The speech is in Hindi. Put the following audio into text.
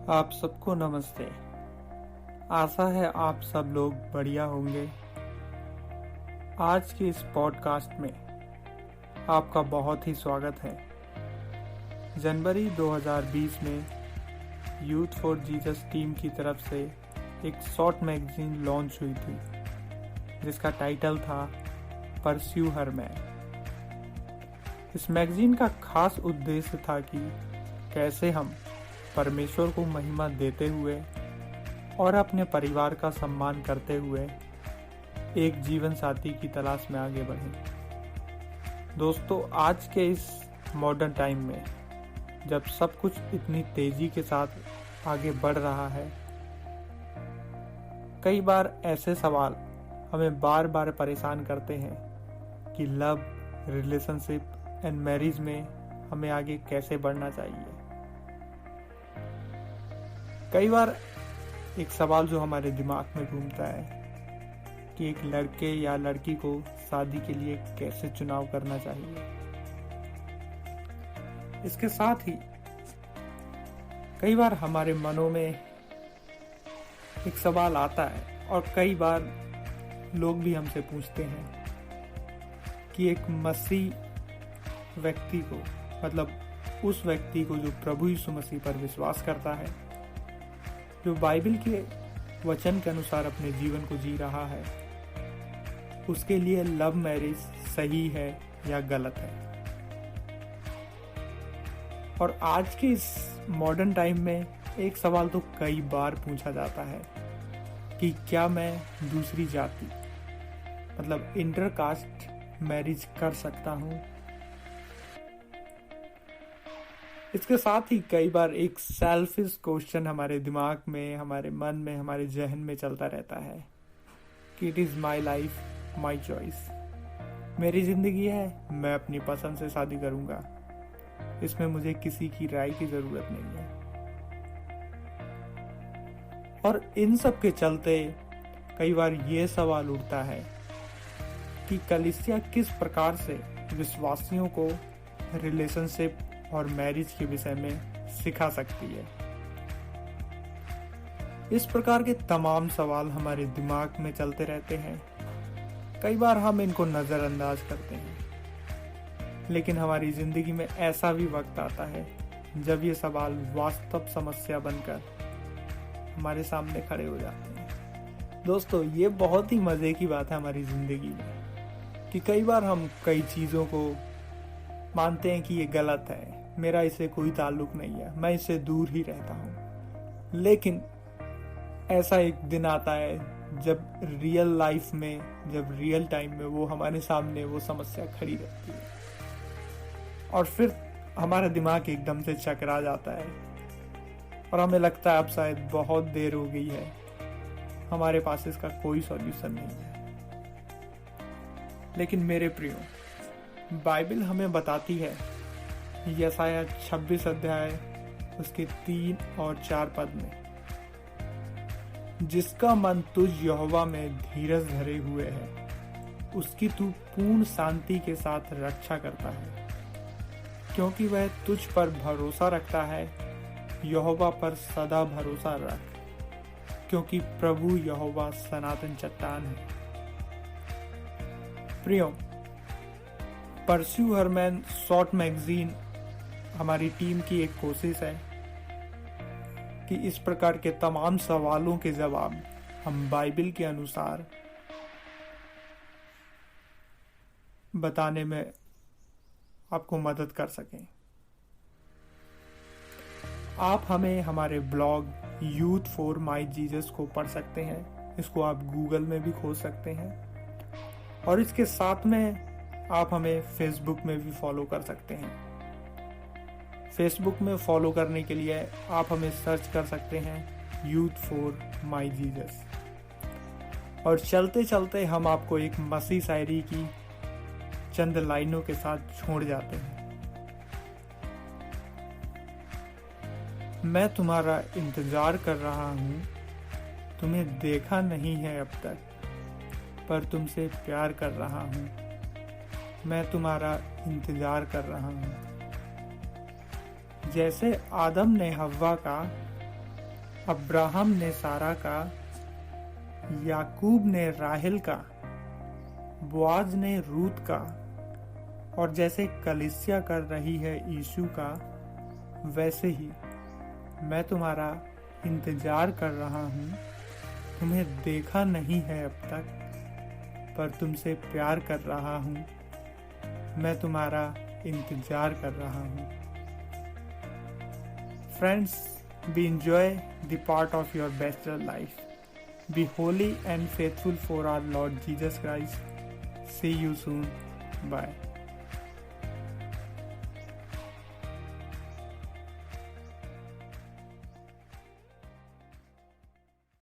आप सबको नमस्ते। आशा है आप सब लोग बढ़िया होंगे। आज के इस पॉडकास्ट में आपका बहुत ही स्वागत है। जनवरी 2020 में यूथ फॉर जीसस टीम की तरफ से एक शॉर्ट मैगजीन लॉन्च हुई थी जिसका टाइटल था परस्यू हर मैन। इस मैगजीन का खास उद्देश्य था कि कैसे हम परमेश्वर को महिमा देते हुए और अपने परिवार का सम्मान करते हुए एक जीवन साथी की तलाश में आगे बढ़ें। दोस्तों, आज के इस मॉडर्न टाइम में जब सब कुछ इतनी तेजी के साथ आगे बढ़ रहा है, कई बार ऐसे सवाल हमें बार बार परेशान करते हैं कि लव, रिलेशनशिप एंड मैरिज में हमें आगे कैसे बढ़ना चाहिए। कई बार एक सवाल जो हमारे दिमाग में घूमता है कि एक लड़के या लड़की को शादी के लिए कैसे चुनाव करना चाहिए। इसके साथ ही कई बार हमारे मनों में एक सवाल आता है और कई बार लोग भी हमसे पूछते हैं कि एक मसीह व्यक्ति को, मतलब उस व्यक्ति को जो प्रभु यीशु मसीह पर विश्वास करता है, जो बाइबल के वचन के अनुसार अपने जीवन को जी रहा है, उसके लिए लव मैरिज सही है या गलत है। और आज के इस मॉडर्न टाइम में एक सवाल तो कई बार पूछा जाता है कि क्या मैं दूसरी जाति, मतलब इंटरकास्ट मैरिज कर सकता हूँ। इसके साथ ही कई बार एक सेल्फिश क्वेश्चन हमारे दिमाग में, हमारे मन में, हमारे जहन में चलता रहता है कि it is my life, my choice. मेरी जिंदगी है, मैं अपनी पसंद से शादी करूंगा, इसमें मुझे किसी की राय की जरूरत नहीं है। और इन सब के चलते कई बार ये सवाल उठता है कि कलीसिया किस प्रकार से विश्वासियों को रिलेशनशिप और मैरिज के विषय में सिखा सकती है। इस प्रकार के तमाम सवाल हमारे दिमाग में चलते रहते हैं। कई बार हम इनको नजरअंदाज करते हैं, लेकिन हमारी जिंदगी में ऐसा भी वक्त आता है जब ये सवाल वास्तव समस्या बनकर हमारे सामने खड़े हो जाते हैं। दोस्तों, ये बहुत ही मजे की बात है हमारी जिंदगी में कि कई बार हम कई चीजों को मानते हैं कि ये गलत है, मेरा इससे कोई ताल्लुक नहीं है, मैं इससे दूर ही रहता हूँ। लेकिन ऐसा एक दिन आता है जब रियल लाइफ में, जब रियल टाइम में वो हमारे सामने वो समस्या खड़ी रहती है और फिर हमारा दिमाग एकदम से चकरा जाता है और हमें लगता है अब शायद बहुत देर हो गई है, हमारे पास इसका कोई सॉल्यूशन नहीं है। लेकिन मेरे प्रियो, बाइबल हमें बताती है, यशायाह 26 अध्याय उसके 3 और 4 पद में, जिसका मन तुझ यहोवा में धीरज धरे हुए है, उसकी तू पूर्ण शांति के साथ रक्षा करता है, क्योंकि वह तुझ पर भरोसा रखता है। यहोवा पर सदा भरोसा रख, क्योंकि प्रभु यहोवा सनातन चट्टान है। प्रियो, pursue her man short magazine हमारी टीम की एक कोशिश है कि इस प्रकार के तमाम सवालों के जवाब हम बाइबल के अनुसार बताने में आपको मदद कर सकें। आप हमें हमारे blog youth for my Jesus को पढ़ सकते हैं। इसको आप गूगल में भी खोज सकते हैं और इसके साथ में आप हमें फेसबुक में भी फॉलो कर सकते हैं। फेसबुक में फॉलो करने के लिए आप हमें सर्च कर सकते हैं यूथ फॉर माई जीसस। और चलते चलते हम आपको एक मसीह शायरी की चंद लाइनों के साथ छोड़ जाते हैं। मैं तुम्हारा इंतजार कर रहा हूँ, तुम्हें देखा नहीं है अब तक, पर तुमसे प्यार कर रहा हूँ। मैं तुम्हारा इंतजार कर रहा हूँ। जैसे आदम ने हव्वा का अब्राहम ने सारा का, याकूब ने राहेल का, बोआज ने रूत का, और जैसे कलीसिया कर रही है यीशु का, वैसे ही मैं तुम्हारा इंतजार कर रहा हूँ। तुम्हें देखा नहीं है अब तक, पर तुमसे प्यार कर रहा हूँ। मैं तुम्हारा इंतजार कर रहा हूँ। Friends, be enjoy the part of your bachelor life. Be holy and faithful for our Lord Jesus Christ. See you soon. Bye.